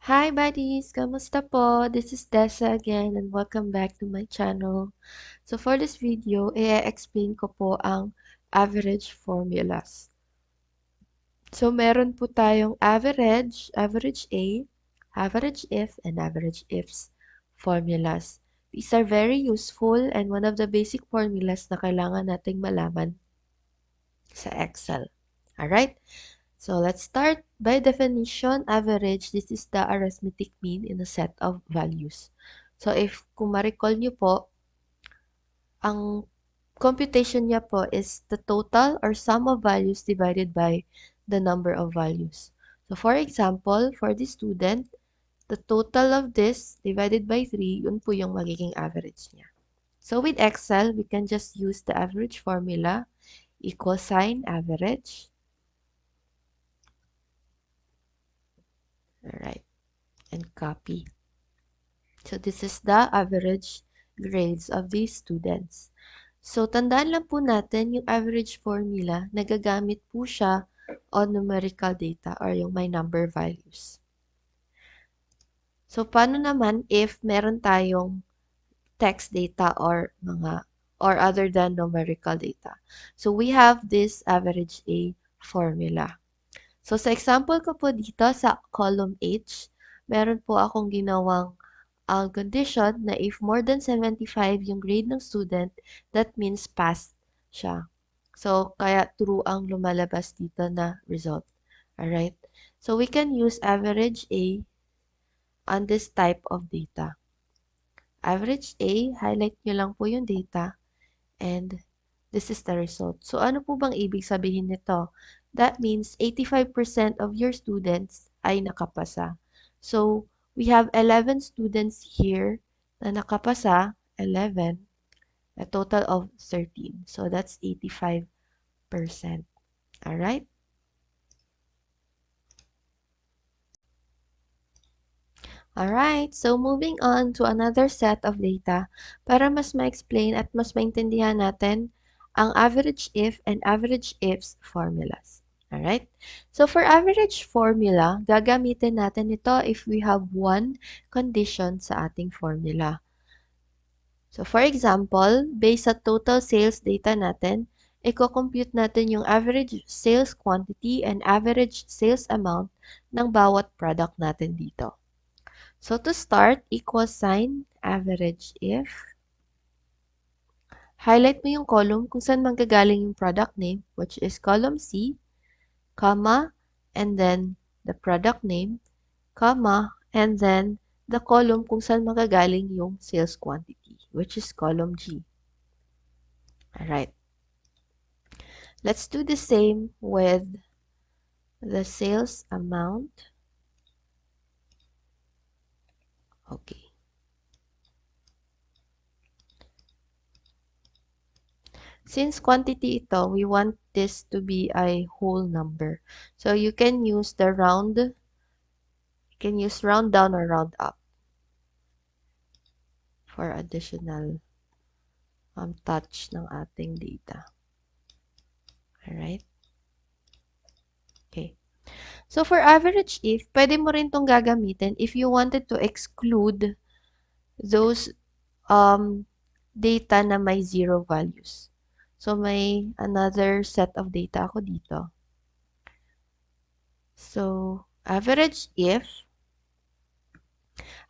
Hi buddies! Kamusta po? This is Dessa again and welcome back to my channel. So for this video, i-explain ko po ang average formulas. So meron po tayong average, Averagea, Averageif, and Averageifs formulas. These are very useful and one of the basic formulas na kailangan nating malaman sa Excel. Alright? So let's start. By definition, average, this is the arithmetic mean in a set of values. So if kung ma-recall nyo po, ang computation niya po is the total or sum of values divided by the number of values. So for example, for the student, the total of this divided by 3, yun po yung magiging average niya. So with Excel, we can just use the average formula, equal sign average. Alright, and copy. So this is the average grades of these students. So tandaan lang po natin yung average formula, nagagamit po siya on numerical data or yung may number values. So paano naman if meron tayong text data or other than numerical data? So we have this Averagea formula. So sa example ko po dito sa column H, meron po akong ginawang ang condition na if more than 75 yung grade ng student, that means passed siya. So, kaya true ang lumalabas dito na result. Alright? So, we can use Averagea on this type of data. Averagea, highlight nyo lang po yung data and this is the result. So, ano po bang ibig sabihin nito? That means 85% of your students ay nakapasa. So, we have 11 students here na nakapasa, 11, a total of 13. So, that's 85%. Alright? Alright, so moving on to another set of data para mas ma-explain at mas maintindihan natin ang Averageif and Averageifs formulas. Alright? So for average formula, gagamitin natin ito if we have one condition sa ating formula. So for example, based sa total sales data natin, i-compute natin yung average sales quantity and average sales amount ng bawat product natin dito. So to start, equal sign, Averageif. Highlight mo yung column kung saan manggagaling yung product name, which is column C, comma, and then the product name, comma, and then the column kung saan manggagaling yung sales quantity, which is column G. Alright. Let's do the same with the sales amount. Okay. Since quantity ito, we want this to be a whole number. So you can use the round, you can use round down or round up for additional touch ng ating data. Alright? Okay. So for Averageif, pwede mo rin itong gagamitin if you wanted to exclude those data na may zero values. So, may another set of data ako dito. So, Averageif,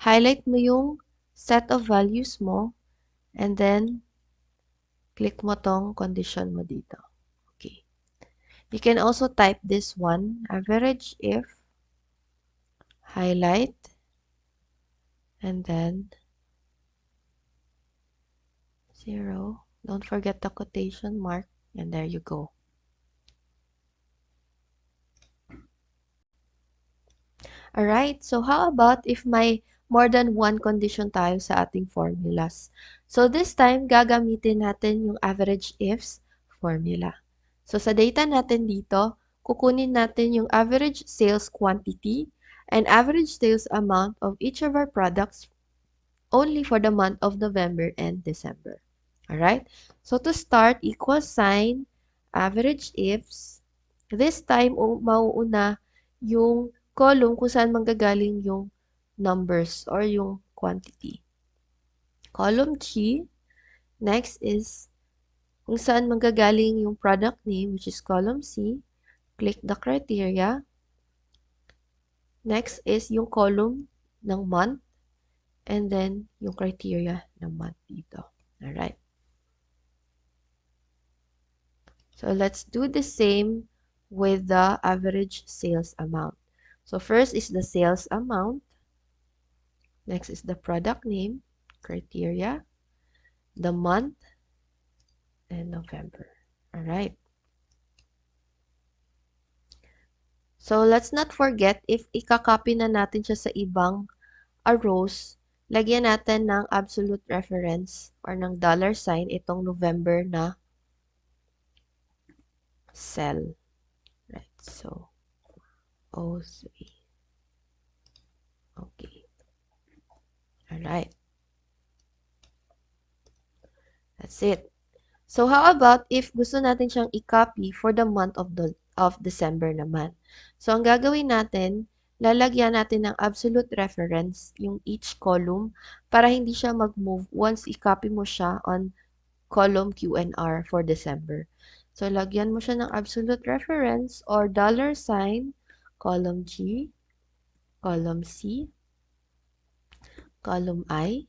highlight mo yung set of values mo, and then, click mo tong condition mo dito. Okay. You can also type this one, Averageif, highlight, and then, 0. Don't forget the quotation mark, and there you go. Alright, so how about if may more than one condition tayo sa ating formulas? So this time, gagamitin natin yung Averageifs formula. So sa data natin dito, kukunin natin yung average sales quantity and average sales amount of each of our products only for the month of November and December. Alright? So to start, equal sign, Averageifs. This time, mauuna yung column kung saan manggagaling yung numbers or yung quantity. Column G, next is kung saan manggagaling yung product name, which is column C. Click the criteria. Next is yung column ng month, and then yung criteria ng month dito. Alright. So let's do the same with the average sales amount. So first is the sales amount. Next is the product name, criteria, the month, and November. Alright. So let's not forget, if ikakopy na natin siya sa ibang rows, lagyan natin ng absolute reference or ng dollar sign itong November na cell. Right. So, O3. Okay. Alright. That's it. So, how about if gusto natin siyang i-copy for the month of December naman? So, ang gagawin natin, lalagyan natin ng absolute reference yung each column para hindi siya mag-move once i-copy mo siya on column Q and R for December. So, lagyan mo siya ng absolute reference or dollar sign, column G, column C, column I,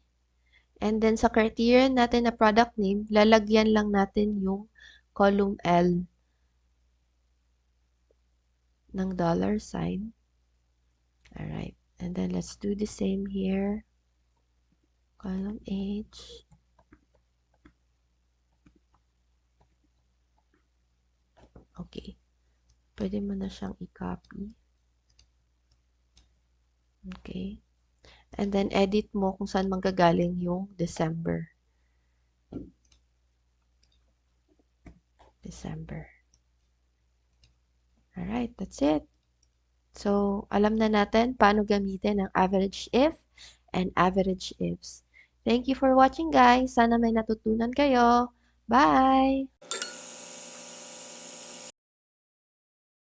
and then sa criterion natin na product name, lalagyan lang natin yung column L ng dollar sign. Alright. And then let's do the same here. Column H. Okay. Pwede mo na siyang i-copy. Okay. And then edit mo kung saan manggagaling yung December. Alright, that's it. So, alam na natin paano gamitin ang average if and Averageifs. Thank you for watching, guys. Sana may natutunan kayo. Bye!